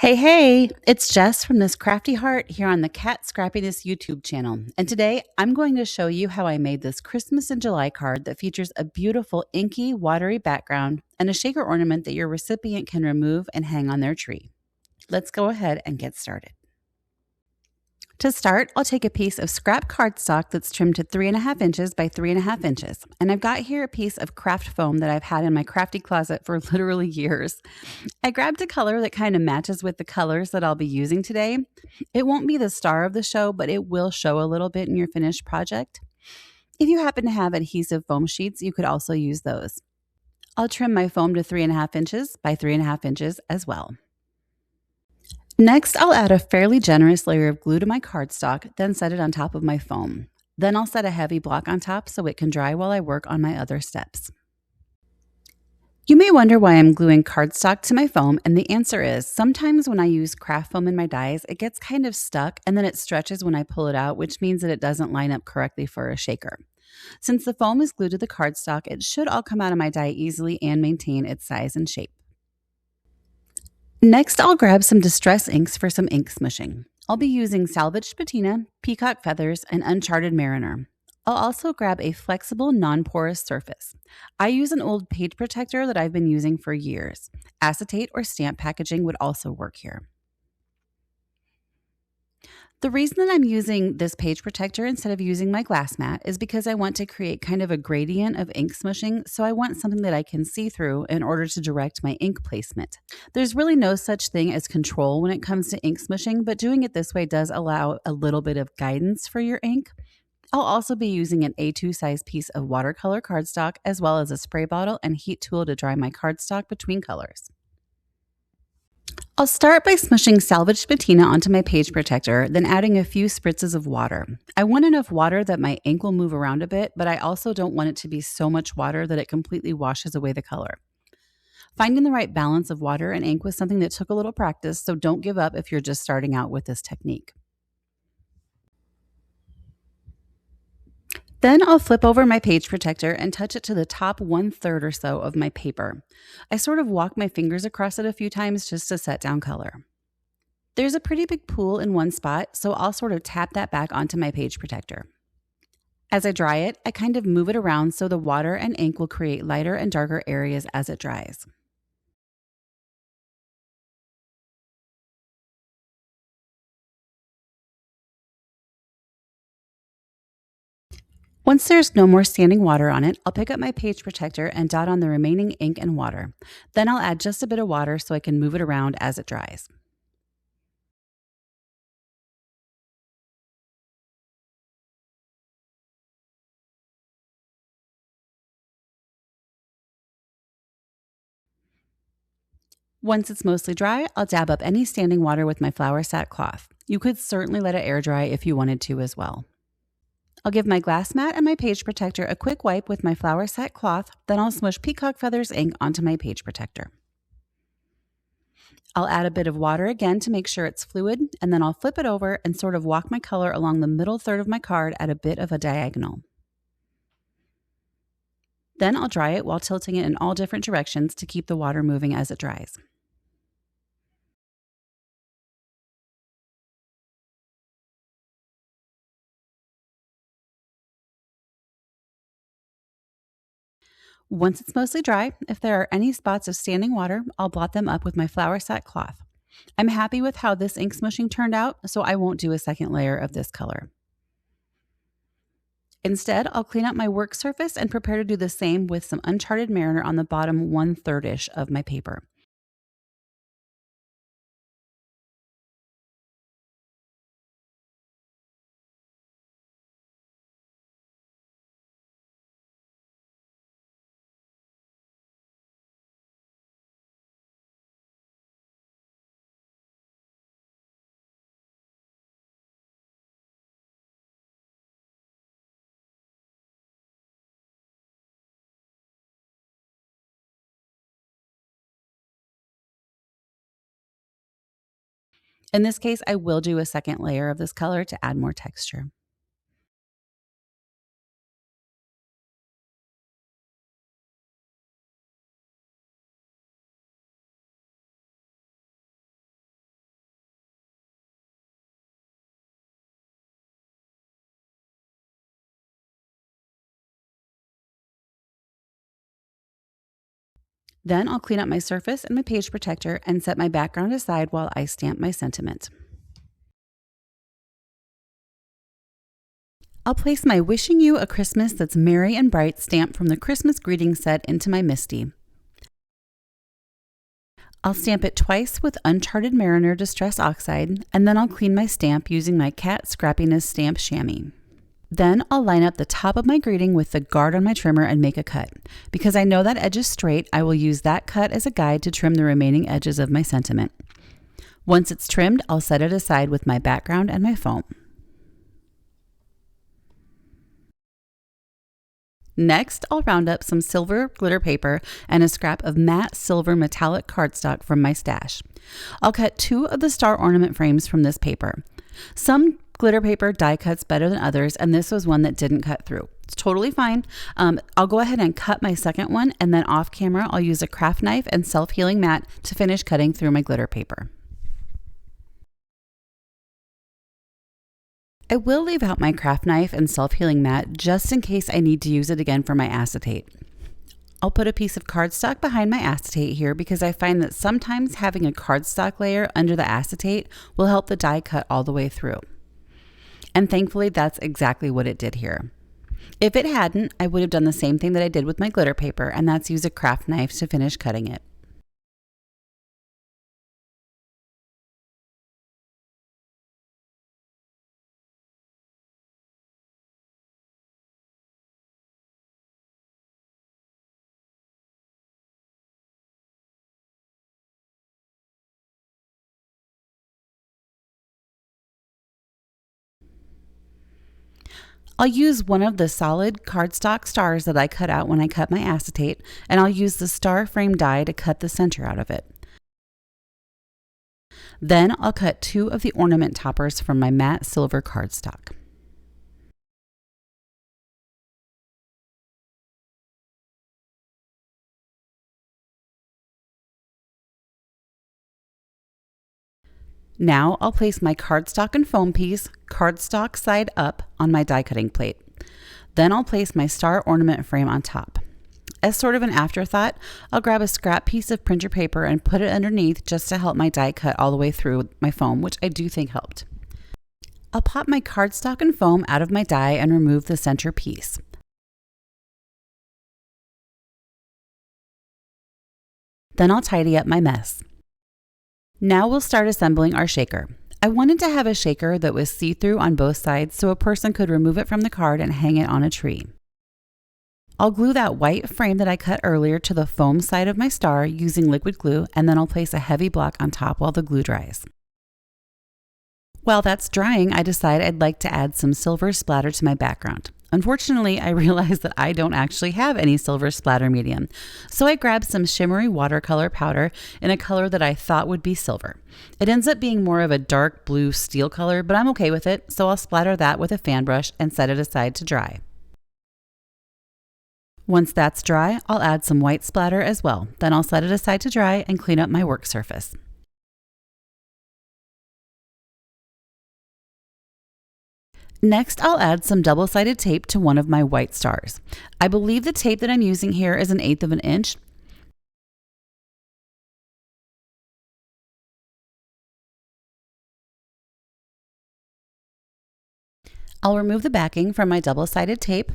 Hey, it's Jess from This Crafty Heart here on the Kat Scrappiness YouTube channel. And today I'm going to show you how I made this Christmas in July card that features a beautiful inky, watery background and a shaker ornament that your recipient can remove and hang on their tree. Let's go ahead and get started. To start, I'll take a piece of scrap cardstock that's trimmed to 3.5 inches by 3.5 inches. And I've got here a piece of craft foam that I've had in my crafty closet for literally years. I grabbed a color that kind of matches with the colors that I'll be using today. It won't be the star of the show, but it will show a little bit in your finished project. If you happen to have adhesive foam sheets, you could also use those. I'll trim my foam to 3.5 inches by 3.5 inches as well. Next, I'll add a fairly generous layer of glue to my cardstock, then set it on top of my foam. Then I'll set a heavy block on top so it can dry while I work on my other steps. You may wonder why I'm gluing cardstock to my foam, and the answer is sometimes when I use craft foam in my dies, it gets kind of stuck and then it stretches when I pull it out, which means that it doesn't line up correctly for a shaker. Since the foam is glued to the cardstock, it should all come out of my die easily and maintain its size and shape. Next, I'll grab some distress inks for some ink smushing. I'll be using salvaged patina, peacock feathers, and uncharted mariner. I'll also grab a flexible, non-porous surface. I use an old page protector that I've been using for years. Acetate or stamp packaging would also work here. The reason that I'm using this page protector instead of using my glass mat is because I want to create kind of a gradient of ink smushing, so I want something that I can see through in order to direct my ink placement. There's really no such thing as control when it comes to ink smushing, but doing it this way does allow a little bit of guidance for your ink. I'll also be using an A2 size piece of watercolor cardstock as well as a spray bottle and heat tool to dry my cardstock between colors. I'll start by smushing salvaged patina onto my page protector, then adding a few spritzes of water. I want enough water that my ink will move around a bit, but I also don't want it to be so much water that it completely washes away the color. Finding the right balance of water and ink was something that took a little practice, so don't give up if you're just starting out with this technique. Then I'll flip over my page protector and touch it to the top 1/3 or so of my paper. I sort of walk my fingers across it a few times just to set down color. There's a pretty big pool in one spot, so I'll sort of tap that back onto my page protector. As I dry it, I kind of move it around so the water and ink will create lighter and darker areas as it dries. Once there's no more standing water on it, I'll pick up my page protector and dot on the remaining ink and water. Then I'll add just a bit of water so I can move it around as it dries. Once it's mostly dry, I'll dab up any standing water with my flour sack cloth. You could certainly let it air dry if you wanted to as well. I'll give my glass mat and my page protector a quick wipe with my flour sack cloth, then I'll smush peacock feathers ink onto my page protector. I'll add a bit of water again to make sure it's fluid, and then I'll flip it over and sort of walk my color along the middle third of my card at a bit of a diagonal. Then I'll dry it while tilting it in all different directions to keep the water moving as it dries. Once it's mostly dry, if there are any spots of standing water, I'll blot them up with my flour sack cloth. I'm happy with how this ink smushing turned out, so I won't do a second layer of this color. Instead, I'll clean up my work surface and prepare to do the same with some uncharted mariner on the bottom 1/3-ish of my paper. In this case, I will do a second layer of this color to add more texture. Then I'll clean up my surface and my page protector and set my background aside while I stamp my sentiment. I'll place my Wishing You a Christmas That's Merry and Bright stamp from the Christmas greeting set into my MISTI. I'll stamp it twice with Uncharted Mariner Distress Oxide, and then I'll clean my stamp using my Kat Scrappiness stamp chamois. Then I'll line up the top of my greeting with the guard on my trimmer and make a cut. Because I know that edge is straight, I will use that cut as a guide to trim the remaining edges of my sentiment. Once it's trimmed, I'll set it aside with my background and my foam. Next, I'll round up some silver glitter paper and a scrap of matte silver metallic cardstock from my stash. I'll cut 2 of the star ornament frames from this paper. Some glitter paper die cuts better than others, and this was one that didn't cut through. It's totally fine. I'll go ahead and cut my second one, and then off camera, I'll use a craft knife and self-healing mat to finish cutting through my glitter paper. I will leave out my craft knife and self-healing mat just in case I need to use it again for my acetate. I'll put a piece of cardstock behind my acetate here because I find that sometimes having a cardstock layer under the acetate will help the die cut all the way through. And thankfully, that's exactly what it did here. If it hadn't, I would have done the same thing that I did with my glitter paper, and that's use a craft knife to finish cutting it. I'll use one of the solid cardstock stars that I cut out when I cut my acetate, and I'll use the star frame die to cut the center out of it. Then I'll cut 2 of the ornament toppers from my matte silver cardstock. Now I'll place my cardstock and foam piece, cardstock side up, on my die cutting plate. Then I'll place my star ornament frame on top. As sort of an afterthought, I'll grab a scrap piece of printer paper and put it underneath just to help my die cut all the way through my foam, which I do think helped. I'll pop my cardstock and foam out of my die and remove the center piece. Then I'll tidy up my mess. Now we'll start assembling our shaker. I wanted to have a shaker that was see-through on both sides so a person could remove it from the card and hang it on a tree. I'll glue that white frame that I cut earlier to the foam side of my star using liquid glue, and then I'll place a heavy block on top while the glue dries. While that's drying, I decided I'd like to add some silver splatter to my background. Unfortunately, I realized that I don't actually have any silver splatter medium, so I grabbed some shimmery watercolor powder in a color that I thought would be silver. It ends up being more of a dark blue steel color, but I'm okay with it, so I'll splatter that with a fan brush and set it aside to dry. Once that's dry, I'll add some white splatter as well. Then I'll set it aside to dry and clean up my work surface. Next, I'll add some double-sided tape to one of my white stars. I believe the tape that I'm using here is 1/8 of an inch. I'll remove the backing from my double-sided tape.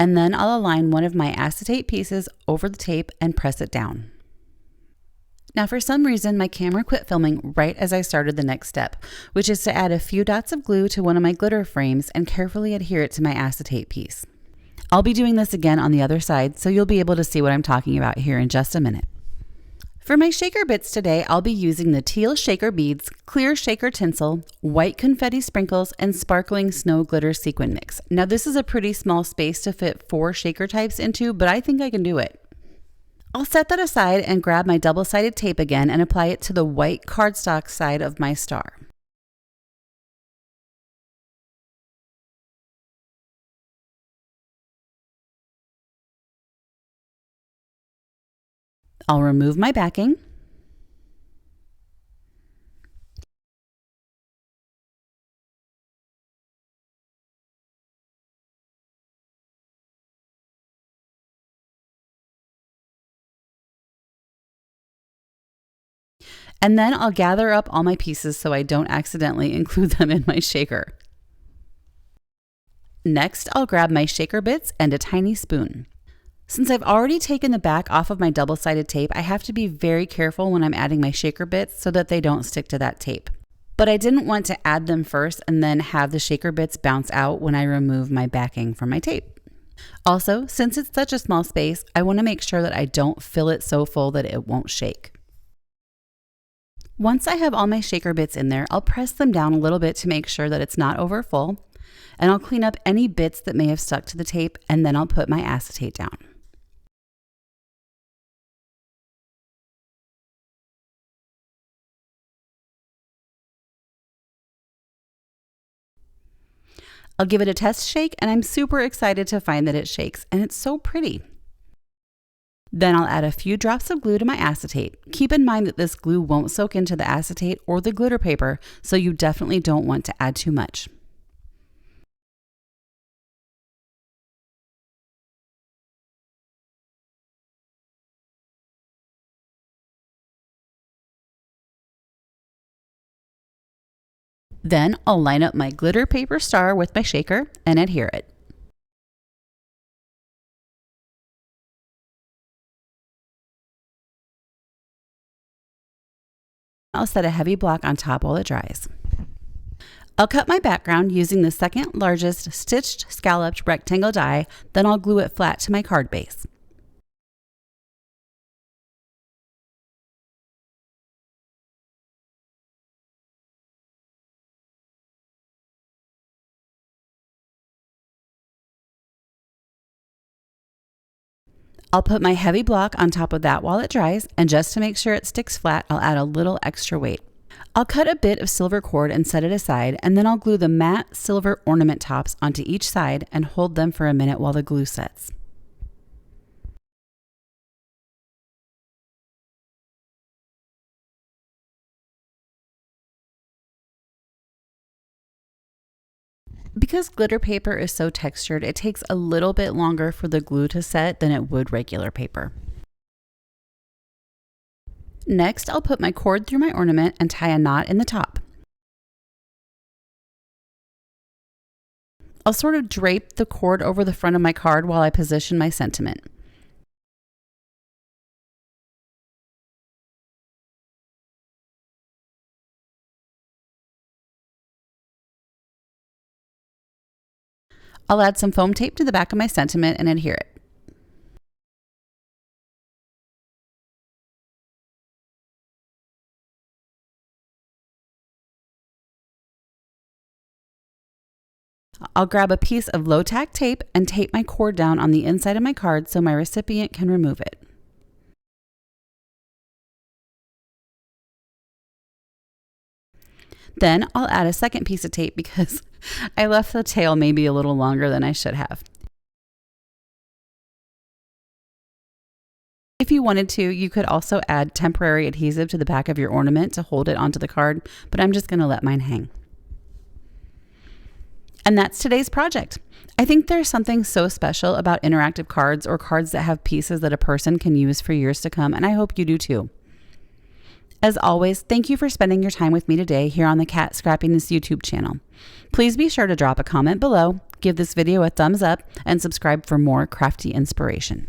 And then I'll align one of my acetate pieces over the tape and press it down. Now, for some reason, my camera quit filming right as I started the next step, which is to add a few dots of glue to one of my glitter frames and carefully adhere it to my acetate piece. I'll be doing this again on the other side, so you'll be able to see what I'm talking about here in just a minute. For my shaker bits today, I'll be using the teal shaker beads, clear shaker tinsel, white confetti sprinkles, and sparkling snow glitter sequin mix. Now, this is a pretty small space to fit 4 shaker types into, but I think I can do it. I'll set that aside and grab my double-sided tape again and apply it to the white cardstock side of my star. I'll remove my backing. And then I'll gather up all my pieces so I don't accidentally include them in my shaker. Next, I'll grab my shaker bits and a tiny spoon. Since I've already taken the back off of my double-sided tape, I have to be very careful when I'm adding my shaker bits so that they don't stick to that tape. But I didn't want to add them first and then have the shaker bits bounce out when I remove my backing from my tape. Also, since it's such a small space, I want to make sure that I don't fill it so full that it won't shake. Once I have all my shaker bits in there, I'll press them down a little bit to make sure that it's not over full, and I'll clean up any bits that may have stuck to the tape, and then I'll put my acetate down. I'll give it a test shake, and I'm super excited to find that it shakes, and it's so pretty. Then I'll add a few drops of glue to my acetate. Keep in mind that this glue won't soak into the acetate or the glitter paper, so you definitely don't want to add too much. Then I'll line up my glitter paper star with my shaker and adhere it. I'll set a heavy block on top while it dries. I'll cut my background using the second largest stitched scalloped rectangle die, then I'll glue it flat to my card base. I'll put my heavy block on top of that while it dries, and just to make sure it sticks flat, I'll add a little extra weight. I'll cut a bit of silver cord and set it aside, and then I'll glue the matte silver ornament tops onto each side and hold them for a minute while the glue sets. Because glitter paper is so textured, it takes a little bit longer for the glue to set than it would regular paper. Next, I'll put my cord through my ornament and tie a knot in the top. I'll sort of drape the cord over the front of my card while I position my sentiment. I'll add some foam tape to the back of my sentiment and adhere it. I'll grab a piece of low-tack tape and tape my cord down on the inside of my card so my recipient can remove it. Then I'll add a second piece of tape because I left the tail maybe a little longer than I should have. If you wanted to, you could also add temporary adhesive to the back of your ornament to hold it onto the card, but I'm just going to let mine hang. And that's today's project. I think there's something so special about interactive cards or cards that have pieces that a person can use for years to come, and I hope you do too. As always, thank you for spending your time with me today here on the Kat Scrappiness YouTube channel. Please be sure to drop a comment below, give this video a thumbs up, and subscribe for more crafty inspiration.